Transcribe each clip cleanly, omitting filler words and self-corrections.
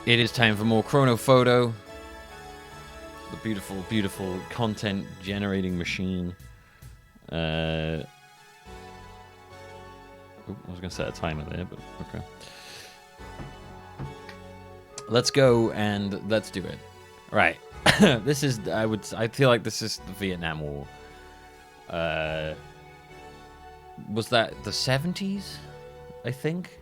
It is time for more ChronoPhoto. The beautiful, beautiful content generating machine. I was going to set a timer there, but okay. Let's go and let's do it. Right. This is, I feel like this is the Vietnam War. Was that the 70s? I think?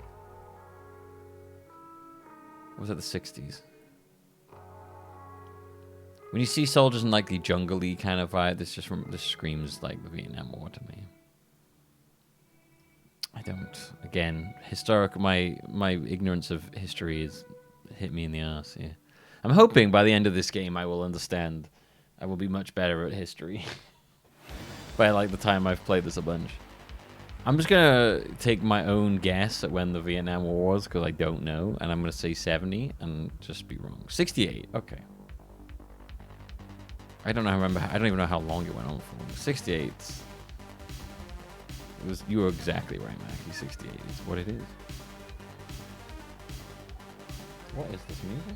Or was it the 60s? When you see soldiers in like the jungle-y kind of vibe, this screams like the Vietnam War to me. I don't. Again, my ignorance of history has hit me in the ass. Yeah, I'm hoping by the end of this game I will understand. I will be much better at history by like the time I've played this a bunch. I'm just gonna take my own guess at when the Vietnam War was because I don't know, and I'm gonna say 70 and just be wrong. 68. Okay. I don't even know how long it went on for. 68. It was. You were exactly right, Mackie. 68 is what it is. What is this music?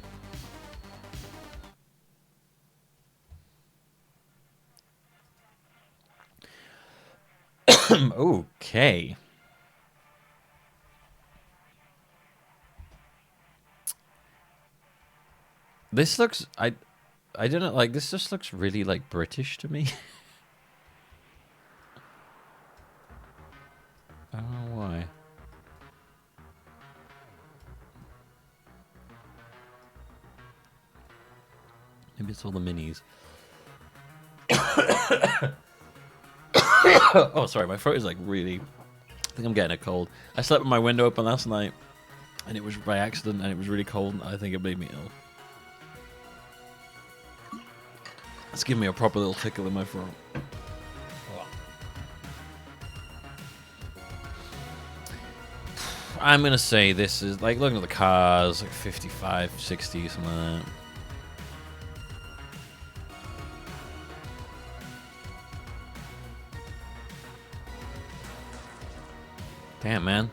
Okay. This looks. I don't know. Like this just looks really like British to me. I don't know why. Maybe it's all the minis. Oh, sorry. My throat is like really... I think I'm getting a cold. I slept with my window open last night, and it was by accident, and it was really cold, and I think it made me ill. It's giving me a proper little tickle in my throat. I'm going to say this is, like, looking at the cars, like 55, 60, something like that. Damn, man.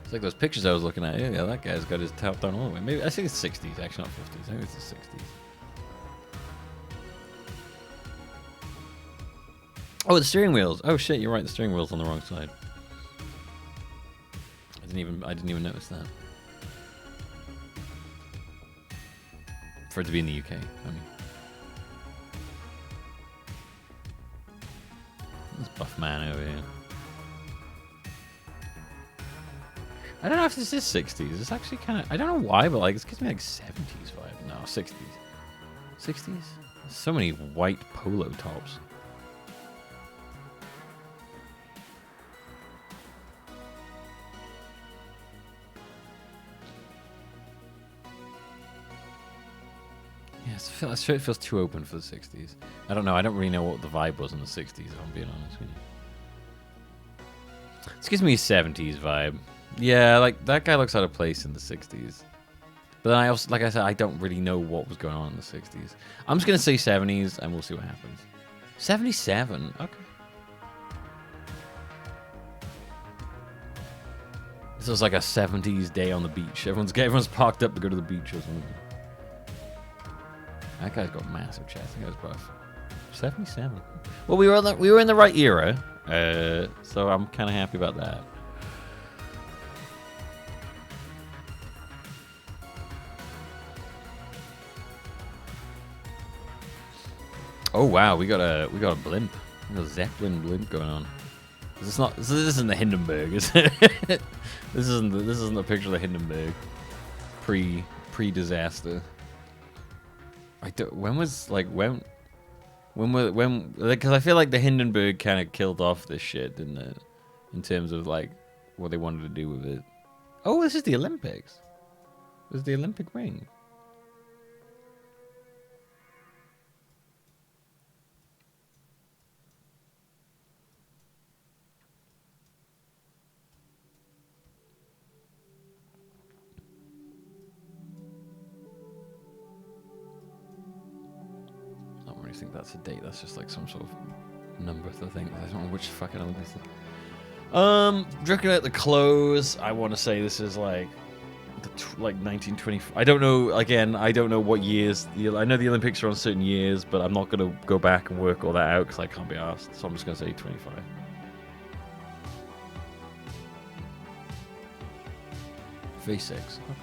It's like those pictures I was looking at. Yeah, that guy's got his top down all the way. Maybe I think it's 60s, actually, not 50s. I think it's the 60s. Oh, the steering wheels. Oh shit, you're right. The steering wheel's on the wrong side. I didn't even notice that. For it to be in the UK, I mean. This buff man over here. I don't know if this is 60s. It's actually kind of... I don't know why, but like it gives me like 70s vibe. No, 60s. 60s? So many white polo tops. Yeah, it feels too open for the 60s. I don't know. I don't really know what the vibe was in the 60s, if I'm being honest with you. This gives me a 70s vibe. Yeah, like, that guy looks out of place in the 60s. But then I also, like I said, I don't really know what was going on in the 60s. I'm just going to say 70s, and we'll see what happens. 77? Okay. This is like a 70s day on the beach. Everyone's parked up to go to the beach or something. That guy's got massive chest. That guy's buff. 77. Well, we were in the right era, so I'm kind of happy about that. Oh wow, we got a blimp. We got a Zeppelin blimp going on. This isn't the Hindenburg, is it? This isn't a picture of the Hindenburg pre-disaster. Because I feel like the Hindenburg kind of killed off this shit, didn't it? In terms of like what they wanted to do with it. Oh, this is the Olympics. This is the Olympic ring. I think that's a date. That's just like some sort of number to think. I don't know which fucking Olympics. Looking at the clothes, I want to say this is like like 1924. I don't know. Again, I don't know what years. I know the Olympics are on certain years, but I'm not gonna go back and work all that out because I can't be asked. So I'm just gonna say 25. 36. Okay.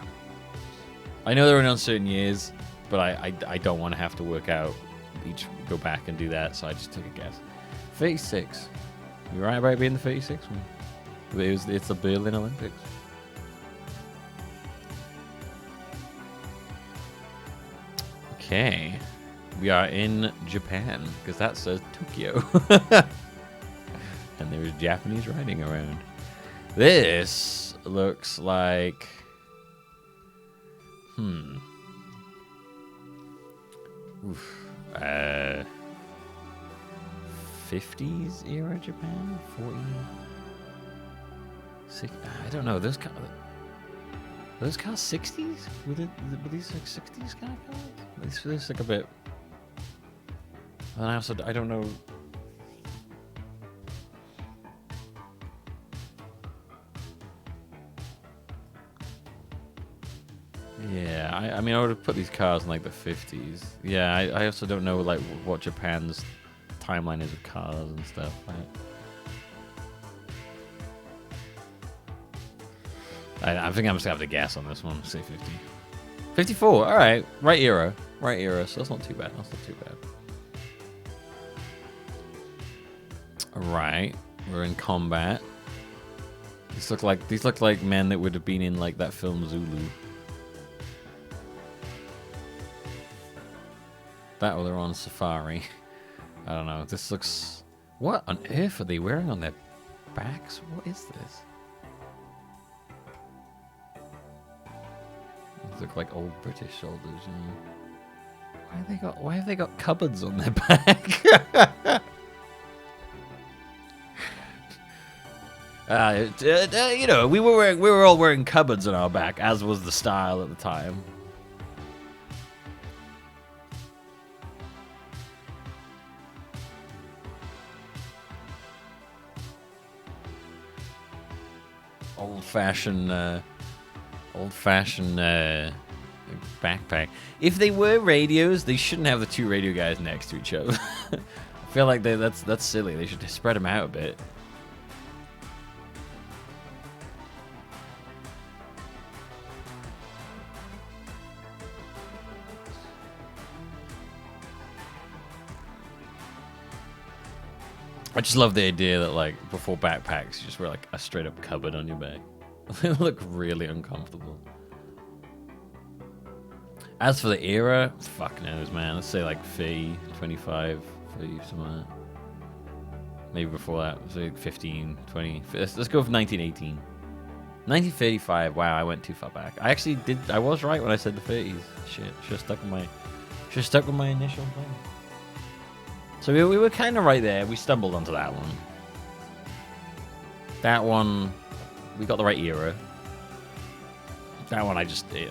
I know they're in uncertain years, but I don't want to have to work out go back and do that, so I just took a guess. 36. You right about being the 36 one? It's the Berlin Olympics. Okay. We are in Japan, because that says Tokyo. And there's Japanese writing around. This looks like... Oof. 50s era Japan? 40? I don't know. Those cars 60s? Were these like 60s kind of cars? This like a bit... And I don't know... Yeah, I mean, I would have put these cars in like the 50s. Yeah, I also don't know like what Japan's timeline is of cars and stuff. I think I'm just gonna have to guess on this one. Say 50. 54. All right, right era. So that's not too bad. All right, we're in combat. These look like men that would have been in like that film Zulu. That or they're on safari. I don't know. This looks... What on earth are they wearing on their backs? What is this? These look like old British soldiers. Why have they got cupboards on their back? You know, we were all wearing cupboards on our back, as was the style at the time. Old-fashioned backpack. If they were radios, they shouldn't have the two radio guys next to each other. I feel like that's silly. They should spread them out a bit. I just love the idea that, like, before backpacks, you just wear, like, a straight-up cupboard on your back. They look really uncomfortable. As for the era, fuck knows, man. Let's say, like, 30, 25, 30, something like that. Maybe before that. So 15, 20. Let's go for 1918. 1935. Wow, I went too far back. I actually did. I was right when I said the 30s. Shit. Should have stuck with my initial thing. So we were kind of right there. We stumbled onto that one. That one, we got the right era. That one,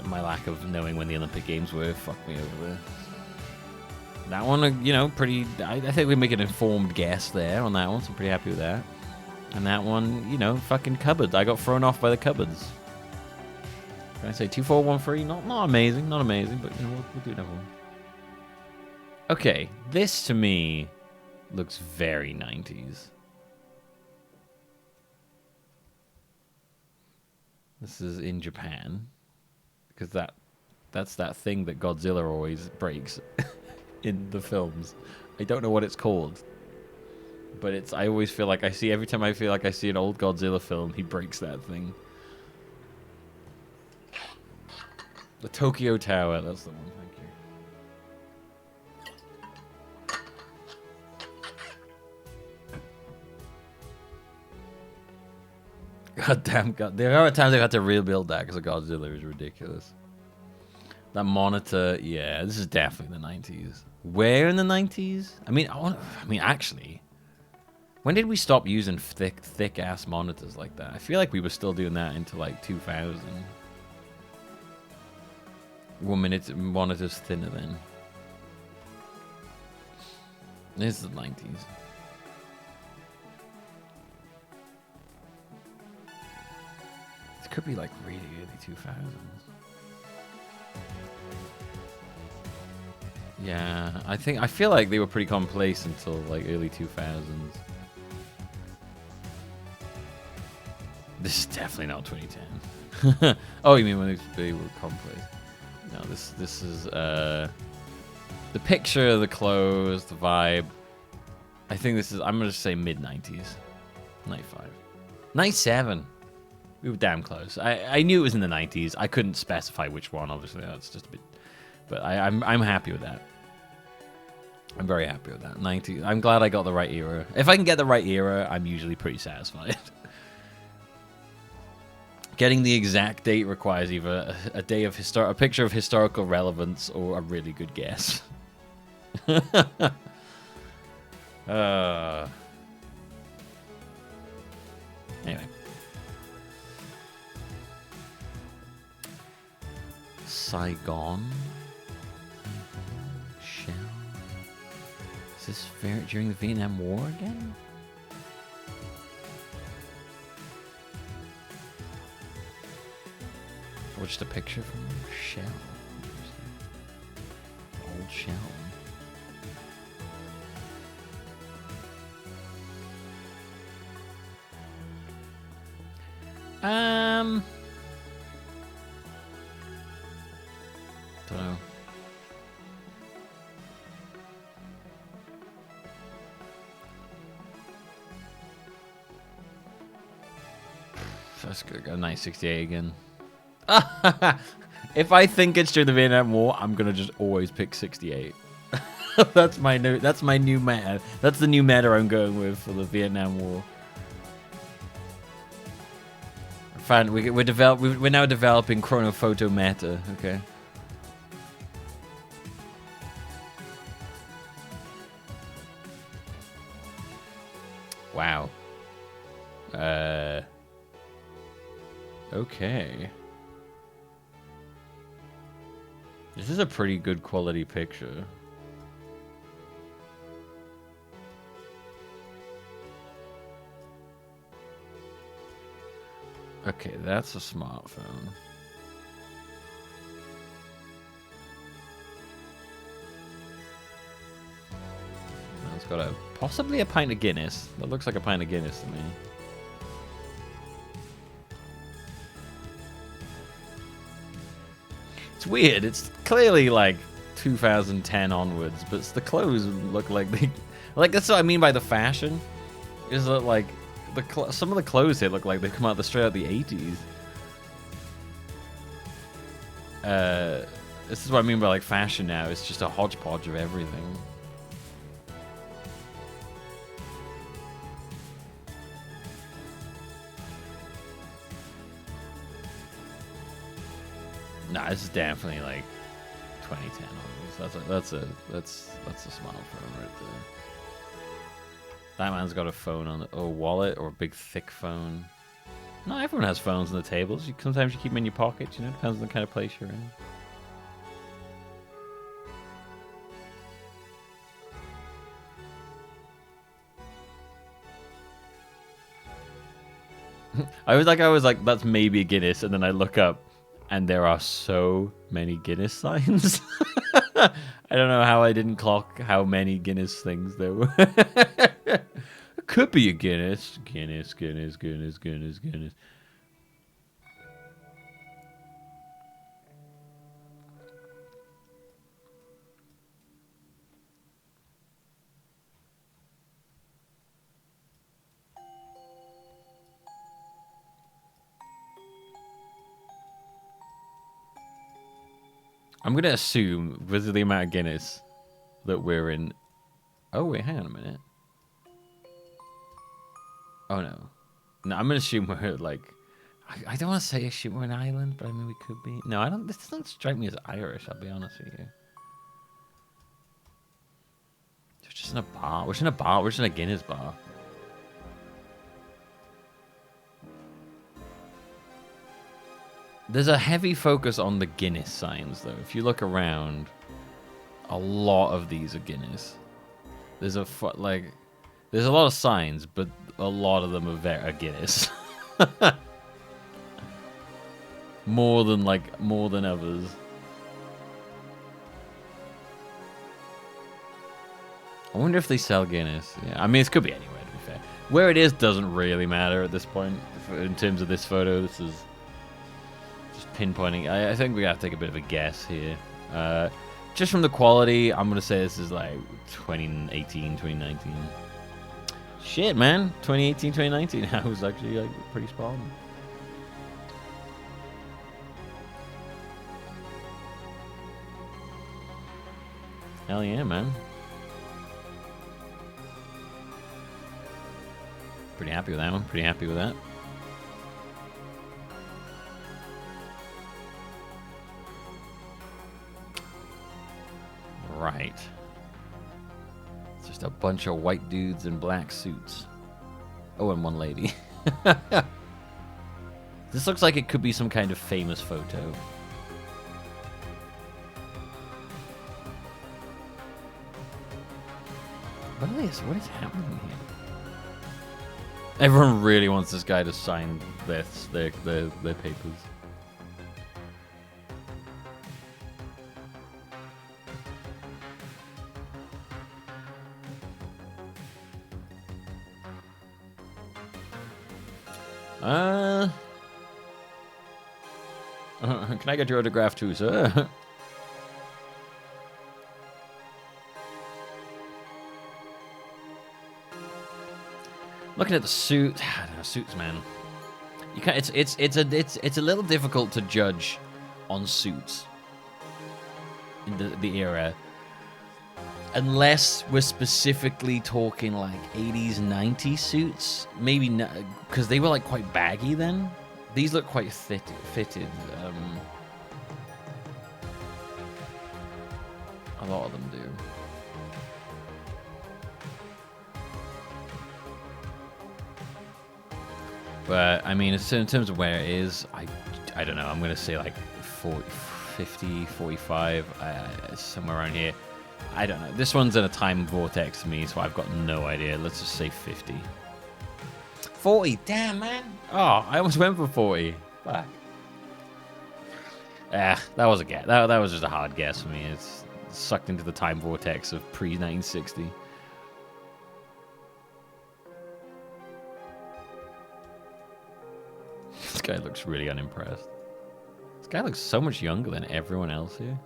my lack of knowing when the Olympic Games were fucked me over there. That one, you know, pretty... I think we make an informed guess there on that one, so I'm pretty happy with that. And that one, you know, fucking cupboards. I got thrown off by the cupboards. Can I say 2413? Not amazing, but you know, we'll do another one. Okay, this to me looks very 90s. This is in Japan, because that's that thing that Godzilla always breaks in the films. I don't know what it's called, but I always feel like every time I feel like I see an old Godzilla film, he breaks that thing. The Tokyo Tower, that's the one. God, there are times I got to rebuild that because Godzilla is ridiculous. That monitor, yeah, this is definitely the 90s. Where in the 90s? I mean, actually, when did we stop using thick ass monitors like that? I feel like we were still doing that into like 2000. 1 minute monitors thinner then. This is the 90s. Could be like really early 2000s. Yeah, I feel like they were pretty commonplace until like early 2000s. This is definitely not 2010. Oh, you mean when they were commonplace? No, this is the picture, the clothes, the vibe. I think this is, I'm gonna say mid 90s, 95, 97. We were damn close. I knew it was in the 90s. I couldn't specify which one. Obviously, that's just a bit. But I'm happy with that. I'm very happy with that. 90. I'm glad I got the right era. If I can get the right era, I'm usually pretty satisfied. Getting the exact date requires either a day of a picture of historical relevance, or a really good guess. Anyway. Saigon. Shell. Is this fair during the Vietnam War again? Or just a picture from Shell. Old Shell. Don't know. That's good. Got a nice 68 again. If I think it's during the Vietnam War, I'm gonna just always pick 68. That's my new meta. That's the new meta I'm going with for the Vietnam War. Fine, we're now developing ChronoPhoto meta. Okay. Wow. Okay. This is a pretty good quality picture. Okay, that's a smartphone. It's got possibly a pint of Guinness. That looks like a pint of Guinness to me. It's weird. It's clearly like 2010 onwards, but the clothes look like they, like that's what I mean by the fashion. Is that like some of the clothes here look like they come out straight out the 80s. This is what I mean by like fashion now. It's just a hodgepodge of everything. Nah, this is definitely like 2010 onwards. That's a smartphone right there. That man's got a phone on a wallet or a big thick phone. No, everyone has phones on the tables. Sometimes you keep them in your pockets. You know, depends on the kind of place you're in. I was like, that's maybe a Guinness, and then I look up, and there are so many Guinness signs. I don't know how I didn't clock how many Guinness things there were. It could be a Guinness. Guinness. I'm going to assume, with the amount of Guinness, that we're in... Oh, wait, hang on a minute. Oh, no. No, I'm going to assume we're, like... I don't want to say assume we're an island, but I mean, we could be. No, I don't... This doesn't strike me as Irish, I'll be honest with you. We're just in a bar. We're just in a bar. We're just in a Guinness bar. There's a heavy focus on the Guinness signs, though. If you look around, a lot of these are Guinness. There's a lot of signs, but a lot of them are Guinness. more than others. I wonder if they sell Guinness. Yeah, I mean, it could be anywhere, to be fair. Where it is doesn't really matter at this point. In terms of this photo, this is just pinpointing. I think we gotta take a bit of a guess here. Just from the quality, I'm gonna say this is like 2018, 2019. Shit, man. 2018, 2019. I was actually like pretty spot on. Hell yeah, man. Pretty happy with that one. Pretty happy with that. Right. It's just a bunch of white dudes in black suits. Oh, and one lady. This looks like it could be some kind of famous photo. What is happening here? Everyone really wants this guy to sign their papers. Can I get your autograph too, sir? Looking at the suit, I don't know, suits, man. You can't. It's a little difficult to judge on suits in the era, unless we're specifically talking like 80s, 90s suits. Maybe not, because they were like quite baggy then. These look quite fitted. A lot of them do. But, I mean, in terms of where it is, I don't know. I'm going to say like 40, 50, 45, somewhere around here. I don't know. This one's in a time vortex to me, so I've got no idea. Let's just say 50. 40, damn, man. Oh, I almost went for 40. Fuck. That was a guess. That was just a hard guess for me. It's sucked into the time vortex of pre-1960. This guy looks really unimpressed. This guy looks so much younger than everyone else here.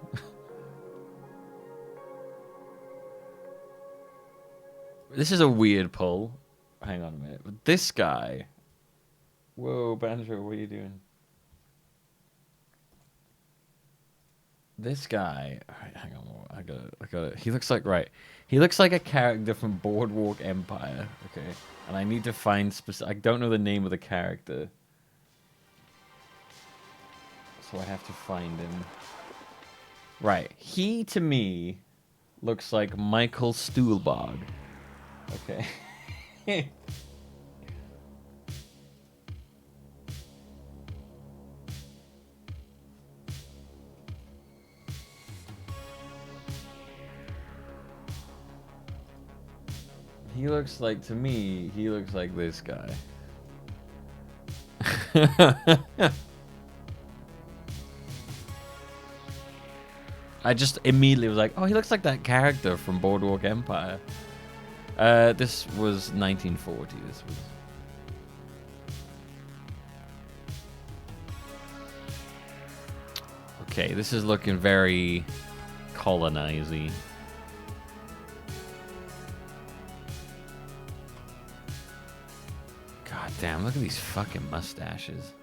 This is a weird pull. Hang on a minute. But this guy... Whoa, Banjo, what are you doing? This guy... Alright, hang on. I got it. He looks like... Right. He looks like a character from Boardwalk Empire. Okay. And I need to find... I don't know the name of the character. So I have to find him. Right. He, to me, looks like Michael Stuhlbarg. Okay. He looks like, to me, he looks like this guy. I just immediately was like, oh, he looks like that character from Boardwalk Empire. This was 1940. This was... Okay, this is looking very colonize-y. God damn, look at these fucking mustaches.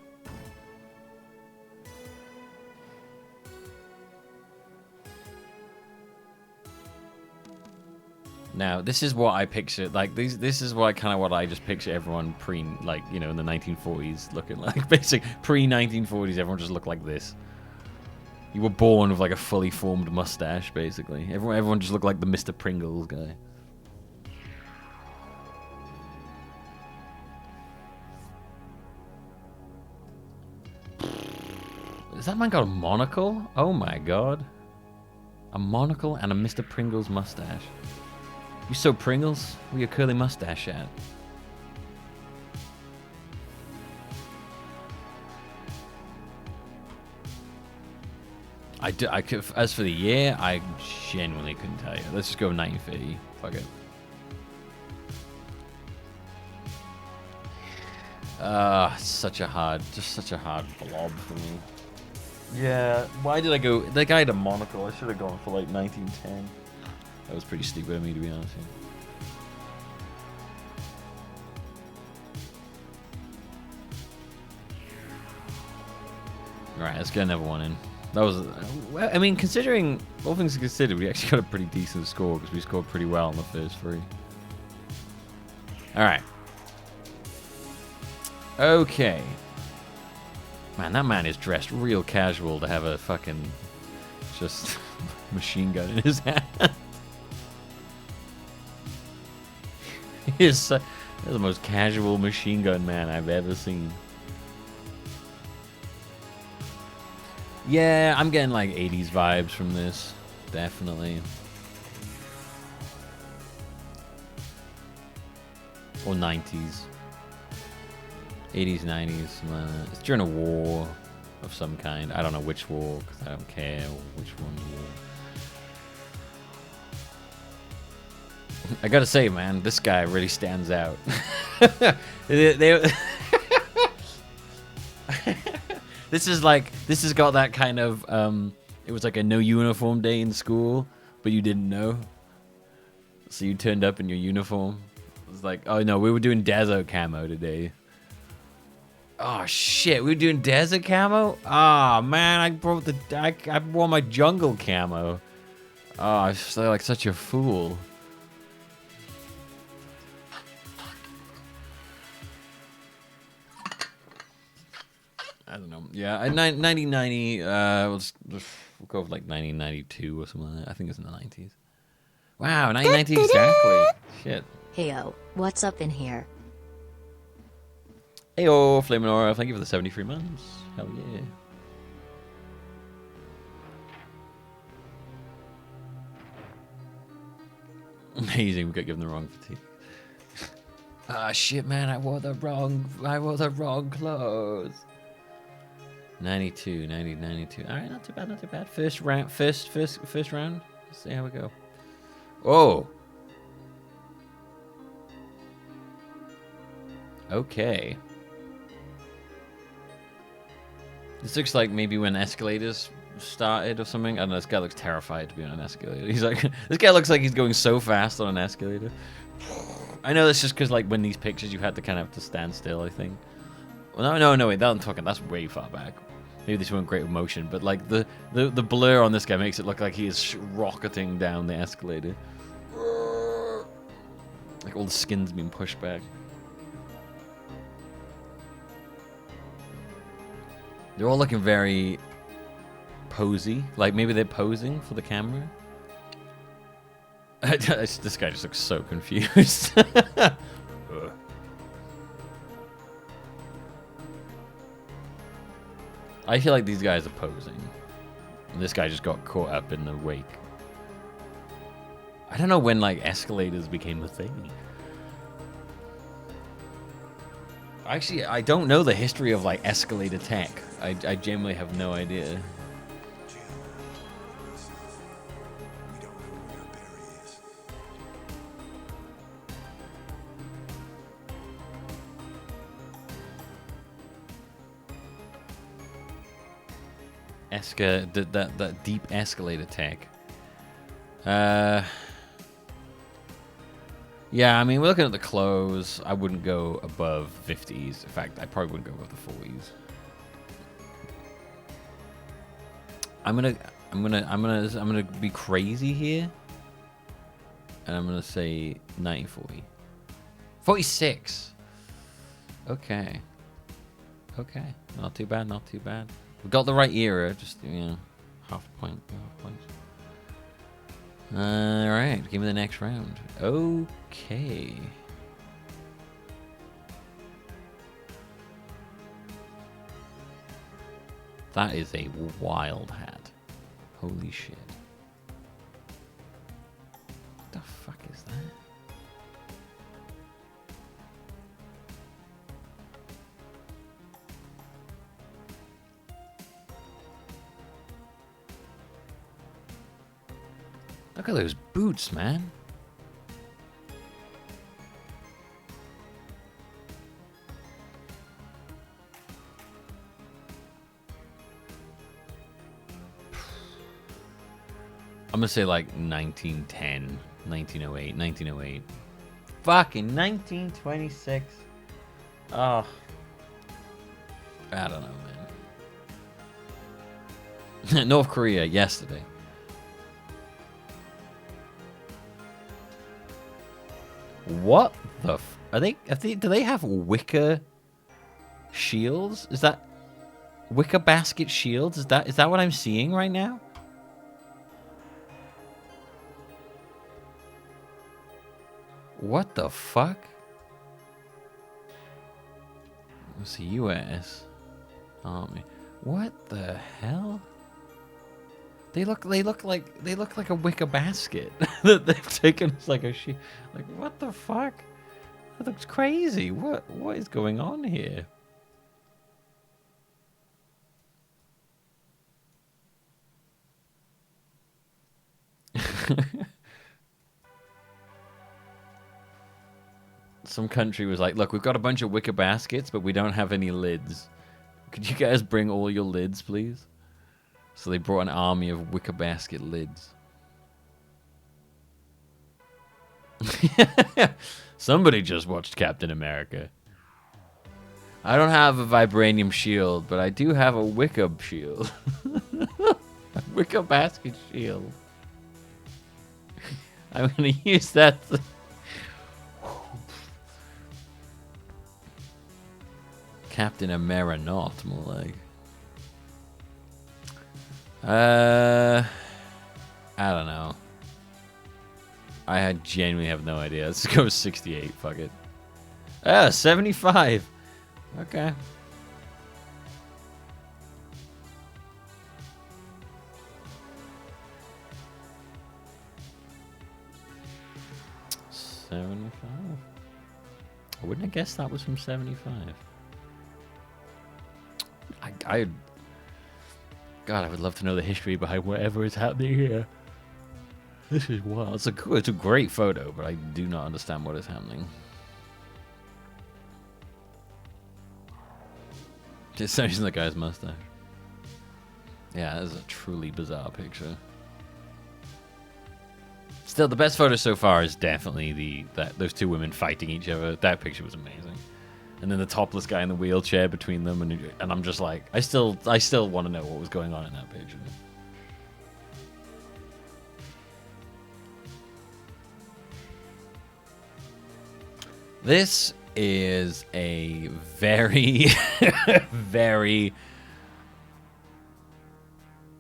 Now, this is what I picture, like, this is what I just picture everyone like, you know, in the 1940s looking like. Basic pre-1940s, everyone just looked like this. You were born with, like, a fully formed mustache, basically. Everyone just looked like the Mr. Pringles guy. Has that man got a monocle? Oh my god. A monocle and a Mr. Pringles mustache. You so Pringles? Where your curly mustache at? I could, as for the year, I genuinely couldn't tell you. Let's just go 1950. Fuck it. Such a hard blob for me. Yeah, why did I go? That guy had a monocle. I should have gone for like 1910. That was pretty stupid of me, to be honest. Alright, let's get another one in. That was, I mean, considering all things considered, we actually got a pretty decent score because we scored pretty well on the first three. Alright. Okay. Man, that man is dressed real casual to have a fucking just machine gun in his hand. He's the most casual machine gun man I've ever seen. Yeah, I'm getting like 80s vibes from this. Definitely. Or 90s. 80s, 90s. It's during a war of some kind. I don't know which war, because I don't care which one's war. I gotta say, man, this guy really stands out. This has got that kind of, it was like a no uniform day in school, but you didn't know. So you turned up in your uniform. It was like, oh no, we were doing desert camo today. Oh shit, we were doing desert camo? Ah, man, I wore my jungle camo. Oh, I feel like such a fool. I don't know. Yeah, 1990. We'll go with like 1992 or something like that. I think it's in the 90s. Wow, 1990 exactly. Shit. Heyo, what's up in here? Heyo, Flaminora, thank you for the 73 months. Hell yeah. Amazing, we got given the wrong fatigue. Ah, shit, man, I wore the wrong clothes. 92. All right, not too bad. First round. Let's see how we go. Oh. Okay. This looks like maybe when escalators started or something. I don't know, this guy looks terrified to be on an escalator. He's like, this guy looks like he's going so fast on an escalator. I know that's just because like when these pictures you had to kind of have to stand still, I think. Well, no, wait, that's way far back. Maybe this weren't great with motion, but like the blur on this guy makes it look like he is rocketing down the escalator. Like all the skin's being pushed back. They're all looking very posy. Like maybe they're posing for the camera. This guy just looks so confused. I feel like these guys are posing. And this guy just got caught up in the wake. I don't know when like escalators became a thing. Actually, I don't know the history of like escalator tech. I genuinely have no idea. That deep escalator tech. Yeah, I mean, we're looking at the clothes. I wouldn't go above 50s. In fact, I probably wouldn't go above the 40s. I'm gonna be crazy here, and I'm gonna say 1940. 46. Okay. Not too bad. We got the right era. Just half point. All right, give me the next round. Okay. That is a wild hat. Holy shit. What the fuck is that? Look at those boots, man. I'm gonna say like 1910, 1908, 1908. Fucking 1926. Oh. I don't know, man. North Korea yesterday. What the are they do they have wicker shields? Is that wicker basket shields? Is that what I'm seeing right now? What the fuck? It's the US Army. What the hell? They look like a wicker basket that they've taken as like a sheet. Like what the fuck? That looks crazy. What is going on here? Some country was like, look, we've got a bunch of wicker baskets, but we don't have any lids. Could you guys bring all your lids, please? So they brought an army of wicker basket lids. Somebody just watched Captain America. I don't have a vibranium shield, but I do have a wicker shield. A wicker basket shield. I'm going to use that. Captain America, not more like. I don't know. I genuinely have no idea. Let's go with 68. Fuck it. 75. Okay. $75. I wouldn't have guessed that was from 75. God, I would love to know the history behind whatever is happening here. This is wild. It's a great photo, but I do not understand what is happening. Just using the guy's mustache. Yeah, this is a truly bizarre picture. Still, the best photo so far is definitely those two women fighting each other. That picture was amazing. And then the topless guy in the wheelchair between them, and I'm just like, I still want to know what was going on in that picture. This is a very, very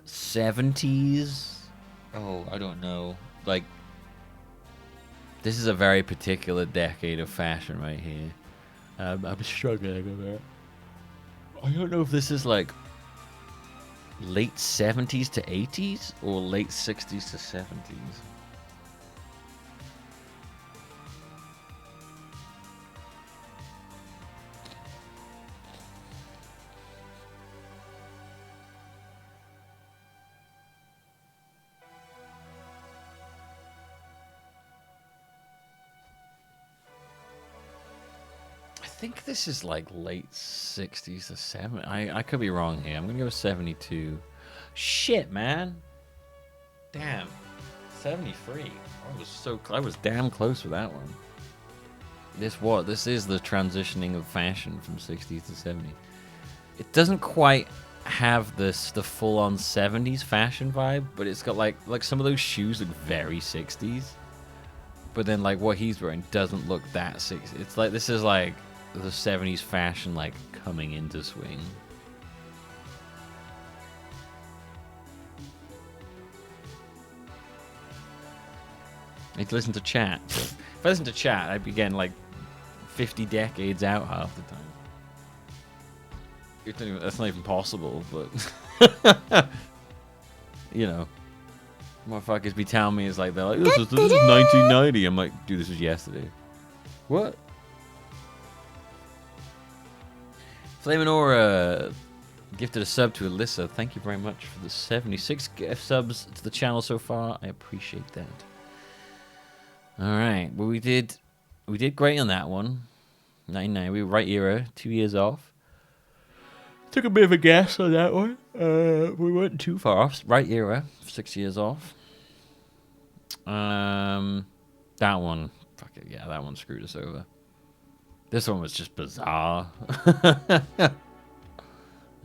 70s. Oh, I don't know. Like, this is a very particular decade of fashion right here. I'm struggling a bit. I don't know if this is like late 70s to 80s or late 60s to 70s. I think this is like late 60s to 70s. I could be wrong here. I'm gonna go 72. Shit, man. Damn. 73. I was damn close with that one. This is the transitioning of fashion from 60s to 70s. It doesn't quite have the full-on 70s fashion vibe, but it's got like some of those shoes look very 60s. But then like what he's wearing doesn't look that 60s. It's like this is like the 70s fashion like coming into swing. I need to listen to chat. If I listen to chat, I'd be getting like 50 decades out half the time. That's not even possible, but you know, motherfuckers be telling me, they're like, this is 1990. I'm like, dude, this was yesterday. What? Flamin' Aura, Gifted a sub to Alyssa. Thank you very much for the 76 gift subs to the channel so far. I appreciate that. All right. Well, we did great on that one. 99. We were right era. 2 years off. Took a bit of a guess on that one. We weren't too far off. Right era. 6 years off. That one. Fuck it. Yeah, that one screwed us over. This one was just bizarre.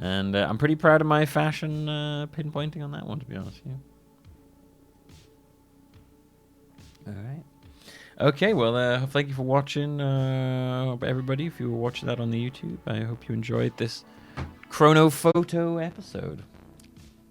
And I'm pretty proud of my fashion pinpointing on that one, to be honest with you. All right. Okay, well, thank you for watching, everybody. If you were watching that on the YouTube, I hope you enjoyed this ChronoPhoto episode.